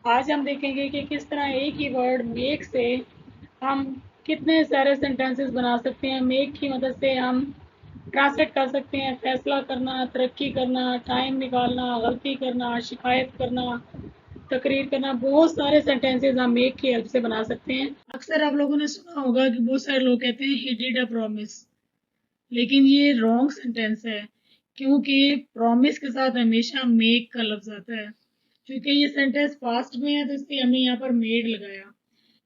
आज हम देखेंगे कि किस तरह एक ही वर्ड मेक से हम कितने सारे सेंटेंसेस बना सकते हैं। मेक की मदद से हम ट्रांसलेट कर सकते हैं, फैसला करना, तरक्की करना, टाइम निकालना, गलती करना, शिकायत करना, तकरीर करना, बहुत सारे सेंटेंसेस हम मेक की हेल्प से बना सकते हैं। अक्सर आप लोगों ने सुना होगा कि बहुत सारे लोग कहते हैं ही डिड अ प्रॉमिस, लेकिन ये रॉन्ग सेंटेंस है, क्योंकि प्रॉमिस के साथ हमेशा मेक का लफ्ज आता है। क्योंकि ये सेंटेंस पास्ट में है तो इसलिए हमने यहाँ पर मेड लगाया,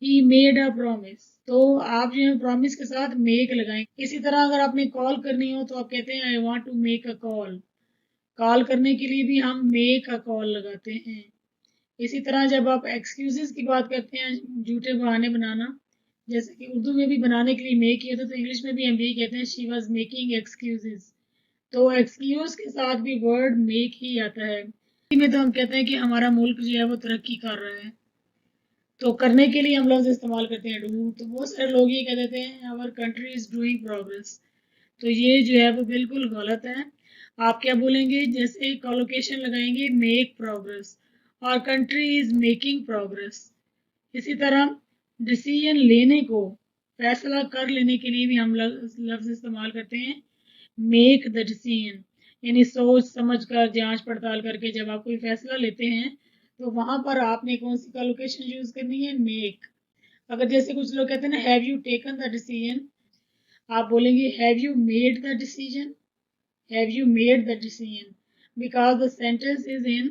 ही मेड अ प्रॉमिस। तो आप जो है प्रॉमिस के साथ मेक लगाएं। इसी तरह अगर आपने कॉल करनी हो तो आप कहते हैं I want to make a call. Call करने के लिए भी हम मेक अ कॉल लगाते हैं। इसी तरह जब आप एक्सक्यूजेस की बात करते हैं, झूठे बहाने बनाना, जैसे कि उर्दू में भी बनाने के लिए मेक किया था, तो इंग्लिश में भी हम यही कहते हैं शी वॉज मेकिंग एक्सक्यूजेस। तो एक्सक्यूज के साथ भी वर्ड मेक ही आता है। में तो हम कहते हैं कि हमारा मुल्क जो है वो तरक्की कर रहा है, तो करने के लिए हम लफ्ज इस्तेमाल करते हैं डू। तो बहुत सारे लोग ये कह देते हैं our country is doing progress, तो ये जो है वो बिल्कुल गलत है। आप क्या बोलेंगे, जैसे कोलोकेशन लगाएंगे मेक प्रोग्रेस और कंट्री इज मेकिंग प्रोग्रेस। इसी तरह डिसीजन लेने को, फैसला कर लेने के लिए भी हम लफ्ज इस्तेमाल करते हैं मेक द डिसीजन। यानी सोच समझ कर, जांच पड़ताल करके जब आप कोई फैसला लेते हैं तो वहां पर आपने कौन सी कोलोकेशन यूज करनी है, मेक। अगर जैसे कुछ लोग कहते हैं ना have you taken the decision, आप बोलेंगे have you made the decision, have you made the decision, because the sentence is in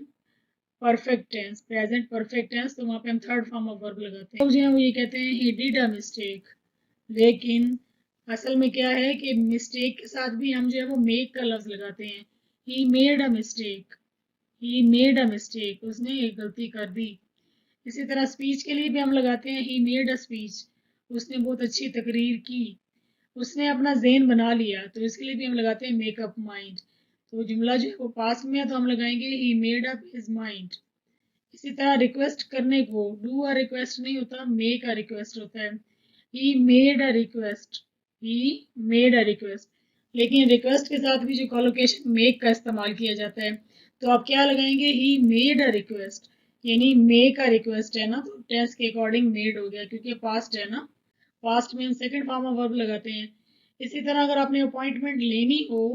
perfect tense, present perfect tense, तो वहां पे हम थर्ड फॉर्म ऑफ वर्ब लगाते हैं। लोग जो है वो ये कहते हैं ही डिड अ मिस्टेक, लेकिन असल में क्या है कि मिस्टेक के साथ भी हम जो है वो मेक का लफ्ज लगाते हैं। He made a mistake, he made a mistake, उसने एक गलती कर दी। इसी तरह स्पीच के लिए भी हम लगाते हैं ही मेड अ स्पीच, उसने बहुत अच्छी तकरीर की, उसने अपना ज़हन बना लिया, तो इसके लिए भी हम लगाते हैं मेक अप माइंड। तो जुमला जो है वो पास्ट में है तो हम लगाएंगे he made up his mind. इसी तरह रिक्वेस्ट करने को डू अ रिक्वेस्ट नहीं होता, मेक अ रिक्वेस्ट होता है। He made a request, he made a request. लेकिन रिक्वेस्ट के साथ भी जो कोलोकेशन मेक का इस्तेमाल किया जाता है, तो आप क्या लगाएंगे, ही मेड अ रिक्वेस्ट, यानी मेक अ रिक्वेस्ट है ना, तो टेंस के अकॉर्डिंग मेड हो गया क्योंकि पास्ट है ना, पास्ट में हम सेकंड फॉर्म ऑफ वर्ब लगाते हैं। इसी तरह अगर आपने अपॉइंटमेंट लेनी हो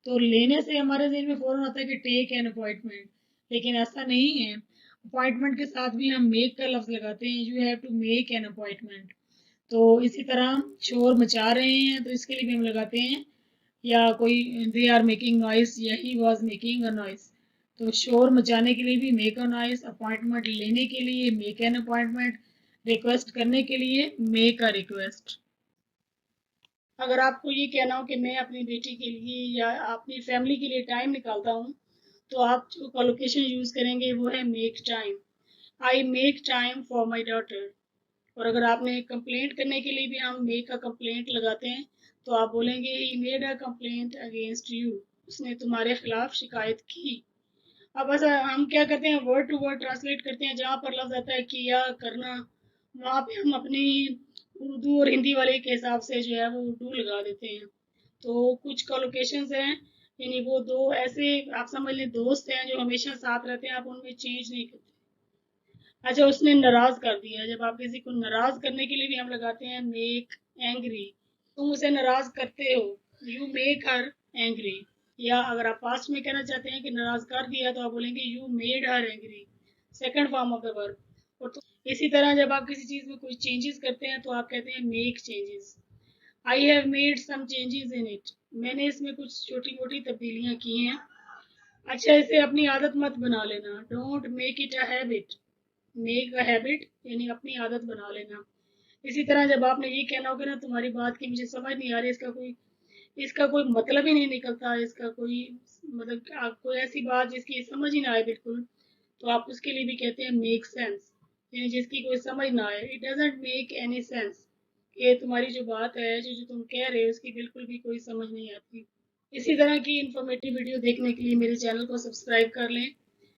तो लेने से हमारे ज़हन में फौरन आता है कि टेक एन अपॉइंटमेंट, लेकिन ऐसा नहीं है। अपॉइंटमेंट के साथ भी हम मेक का लफ्ज लगाते हैं, you have to make an appointment. तो इसी तरह शोर मचा रहे हैं तो इसके लिए भी हम लगाते हैं, या कोई दे आर मेकिंग नॉइस या he was making a noise, तो शोर मचाने के लिए भी मेक अ नॉइस, अपॉइंटमेंट लेने के लिए मेक एन अपॉइंटमेंट, रिक्वेस्ट करने के लिए मेक अ रिक्वेस्ट। अगर आपको ये कहना हो कि मैं अपनी बेटी के लिए या अपनी फैमिली के लिए टाइम निकालता हूँ, तो आप जो कोलोकेशन यूज करेंगे वो है make time. I make time for my daughter. और अगर आपने कंप्लेंट करने के लिए भी हम मेक अ कंप्लेंट लगाते हैं, तो आप बोलेंगे he made a complaint against you, उसने तुम्हारे खिलाफ शिकायत की। अब ऐसा हम क्या करते हैं, वर्ड टू वर्ड ट्रांसलेट करते हैं, जहाँ पर लफ्ज आता है किया, करना, वहाँ पे हम अपनी उर्दू और हिंदी वाले के हिसाब से जो है वो डू लगा देते हैं। तो कुछ कोलोकेशंस हैं, यानी वो दो ऐसे आप समझ लें दोस्त हैं जो हमेशा साथ रहते हैं, आप उनमें चेंज नहीं करते। अच्छा, उसने नाराज कर दिया, जब आप किसी को नाराज करने के लिए भी हम लगाते हैं मेक एंग्री, तुम उसे नाराज करते हो, यू मेक हर एंग्री। या अगर आप पास्ट में कहना चाहते हैं कि नाराज कर दिया, तो आप बोलेंगे you made her angry, second form of the verb. और इसी तरह जब आप किसी चीज में कोई चेंजेस करते हैं तो आप कहते हैं make changes. I have made some changes in it, मैंने इसमें कुछ छोटी मोटी तब्दीलियां की हैं। अच्छा, इसे अपनी आदत मत बना लेना, don't make it a habit, make a habit यानी अपनी आदत बना लेना। इसी तरह जब आपने ये कहना होगा ना तुम्हारी बात की मुझे समझ नहीं आ रही, इसका कोई मतलब ही नहीं निकलता, इसका कोई मतलब कोई ऐसी बात जिसकी समझ ही ना आए बिल्कुल, तो आप उसके लिए भी कहते हैं मेक सेंस, यानी जिसकी कोई समझ ना आए, it doesn't make any sense, ये तुम्हारी जो बात है, जो जो तुम कह रहे हो उसकी बिल्कुल भी कोई समझ नहीं आती। इसी तरह की इंफॉर्मेटिव वीडियो देखने के लिए मेरे चैनल को सब्सक्राइब कर लें